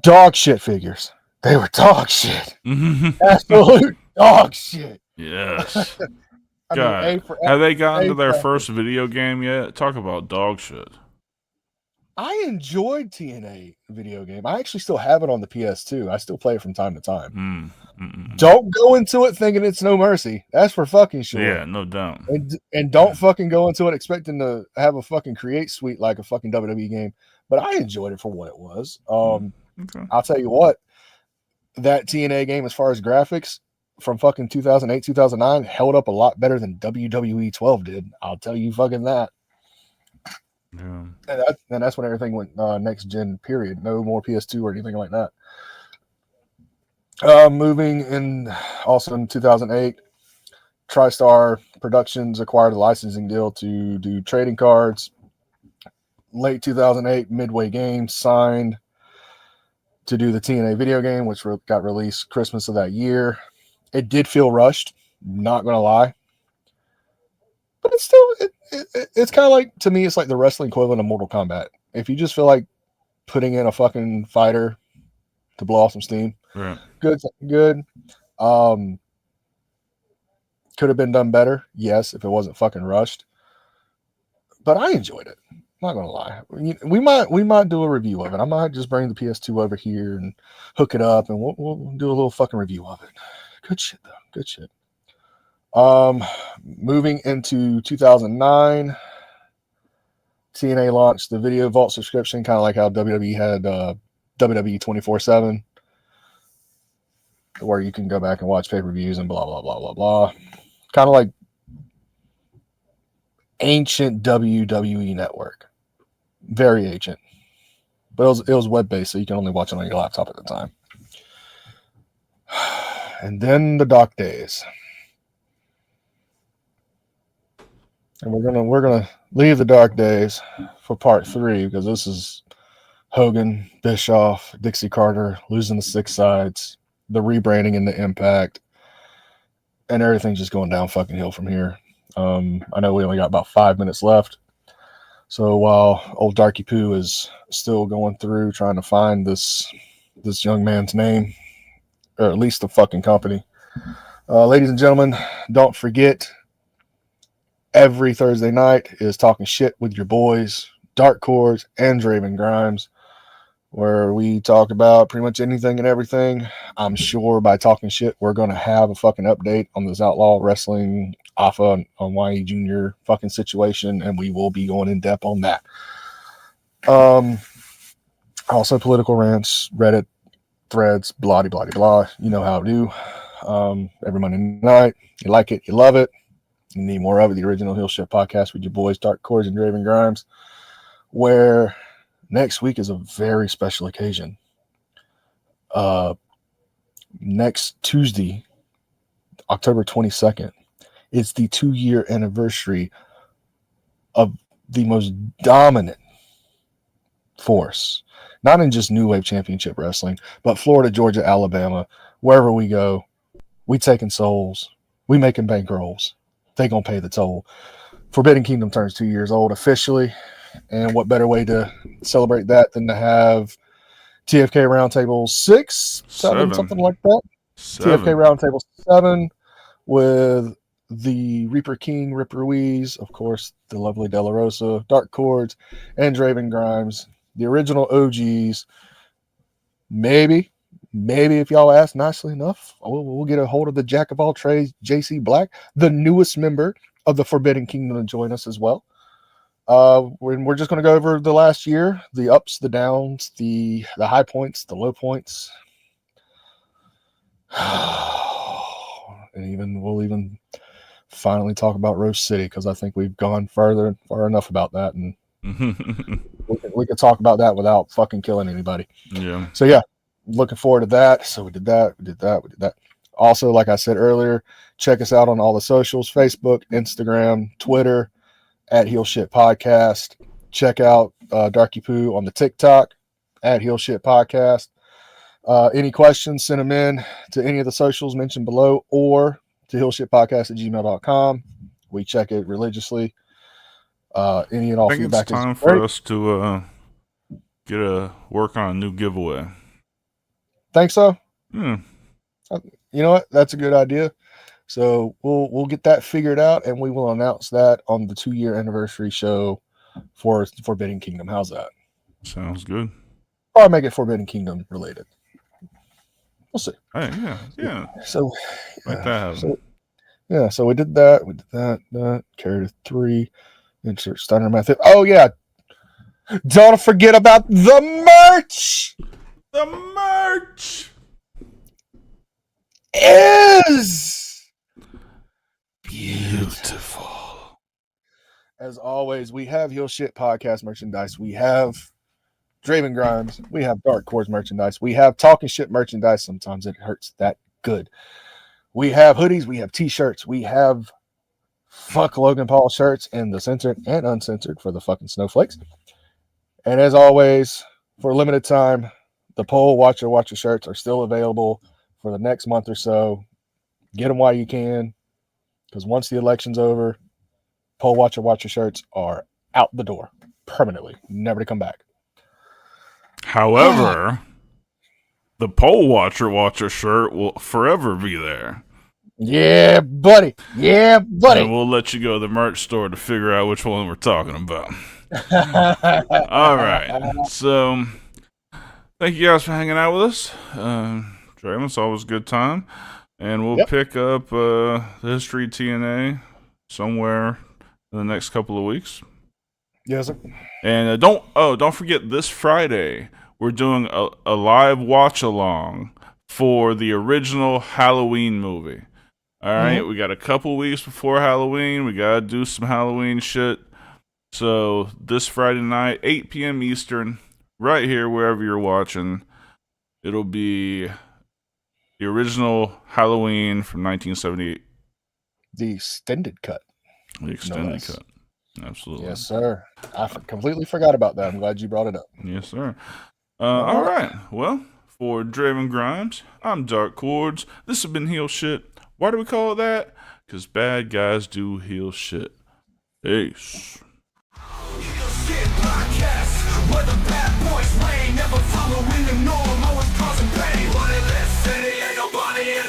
Dog shit figures. They were dog shit. Absolute dog shit. Yes. I God, mean, have they gotten to their first video game yet? Talk about dog shit. I enjoyed TNA video game. I actually still have it on the PS2. I still play it from time to time. Don't go into it thinking it's No Mercy. That's for fucking sure. Yeah, no doubt. And don't fucking go into it expecting to have a fucking create suite like a fucking WWE game. But I enjoyed it for what it was. Okay. I'll tell you what, that TNA game, as far as graphics from fucking 2008, 2009, held up a lot better than WWE 12 did. I'll tell you fucking that. Yeah. And that's when everything went next gen, period. No more PS2 or anything like that. Moving in also in 2008, TriStar Productions acquired a licensing deal to do trading cards. Late 2008, Midway Games signed to do the TNA video game, which got released Christmas of that year. It did feel rushed, not going to lie. But it's still, it's kind of like, to me, it's like the wrestling equivalent of Mortal Kombat. If you just feel like putting in a fucking fighter to blow off some steam, right. Good. Could have been done better, yes, if it wasn't fucking rushed. But I enjoyed it. I'm not gonna lie. We might do a review of it. I might just bring the PS2 over here and hook it up, and we'll do a little fucking review of it. Good shit, though. Good shit. Moving into 2009, TNA launched the Video Vault subscription, kind of like how WWE had WWE 24/7, where you can go back and watch pay-per-views and blah blah blah blah blah. Kind of like ancient WWE network, very ancient, but it was web-based, so you can only watch it on your laptop at the time. And then the dark days. And we're gonna leave the dark days for part 3 because this is Hogan, Bischoff, Dixie Carter losing the 6 sides, the rebranding and the Impact, and everything's just going down fucking hill from here. I know we only got about 5 minutes left, so while old Darky Poo is still going through trying to find this this young man's name, or at least the fucking company. Ladies and gentlemen, don't forget, every Thursday night is Talking Shit with your boys, Dark Cordz and Draven Grimes, where we talk about pretty much anything and everything. I'm sure by talking shit, we're going to have a fucking update on this Outlaw Wrestling Alpha Anoa'i Jr. fucking situation, and we will be going in depth on that. Also political rants, Reddit threads, blah, blah, blah. You know how to do. Every Monday night, you like it, you love it. You need more of it. The original Heel Shit podcast with your boys, Dark Cordz and Draven Grimes, where next week is a very special occasion. Next Tuesday, October 22nd, it's the 2-year anniversary of the most dominant force, not in just New Wave Championship Wrestling, but Florida, Georgia, Alabama, wherever we go, we taking souls, we making bankrolls. They gonna pay the toll. Forbidden Kingdom turns 2 years old officially, and what better way to celebrate that than to have TFK Roundtable 6, 7, something like that. 7. TFK Roundtable 7 with the Reaper King, Rip Ruiz, of course, the lovely De La Rosa, Dark Cordz, and Draven Grimes, the original OGs. Maybe if y'all ask nicely enough, we'll get a hold of the Jack of all trades, JC Black, the newest member of the Forbidden Kingdom, to join us as well. We're just going to go over the last year, the ups, the downs, the high points, the low points. And we'll even finally talk about Rose City, because I think we've gone far enough about that, and we could talk about that without fucking killing anybody. Yeah. So yeah, looking forward to that. So we did that. Also, like I said earlier, check us out on all the socials: Facebook, Instagram, Twitter, at Heel Shit Podcast. Check out Darky Poo on the TikTok at Heel Shit Podcast. Any questions, send them in to any of the socials mentioned below, or to heelshitpodcast@gmail.com. We check it religiously. Any and all I think feedback it's time is for great. us to work on a new giveaway. Think so? Hmm. You know what? That's a good idea. So we'll get that figured out, and we will announce that on the 2-year anniversary show for Forbidden Kingdom. How's that? Sounds good. Or make it Forbidden Kingdom related. We'll see. Hey, yeah. So Make that happen. So we did that. Carried a 3. Insert Steiner method. Oh yeah. Don't forget about the merch. The merch is beautiful. As always, we have Heel Shit Podcast merchandise. We have Draven Grimes. We have Dark Cordz merchandise. We have Talking Shit merchandise. Sometimes it hurts that good. We have hoodies. We have t-shirts. We have Fuck Logan Paul shirts, and the censored and uncensored for the fucking snowflakes. And as always, for a limited time, the Poll Watcher shirts are still available for the next month or so. Get them while you can, because once the election's over, Poll Watcher shirts are out the door permanently, never to come back. However, the Poll Watcher shirt will forever be there. Yeah, buddy. And we'll let you go to the merch store to figure out which one we're talking about. All right. So, thank you guys for hanging out with us. Draven, it's always a good time. And we'll pick up the History TNA somewhere in the next couple of weeks. Yes, sir. And don't forget, this Friday we're doing a live watch along for the original Halloween movie. All right, we got a couple weeks before Halloween. We gotta do some Halloween shit. So this Friday night, 8 p.m. Eastern, right here wherever you're watching, it'll be the original Halloween from 1978. The extended cut. The extended cut. Absolutely. Yes, sir. I completely forgot about that. I'm glad you brought it up. Yes, sir. All right. Well, for Draven Grimes, I'm Dark Cordz. This has been Heel Shit. Why do we call it that? Because bad guys do heel shit. Peace. Heel Shit Podcast, where the bad boys reign, never following the norm.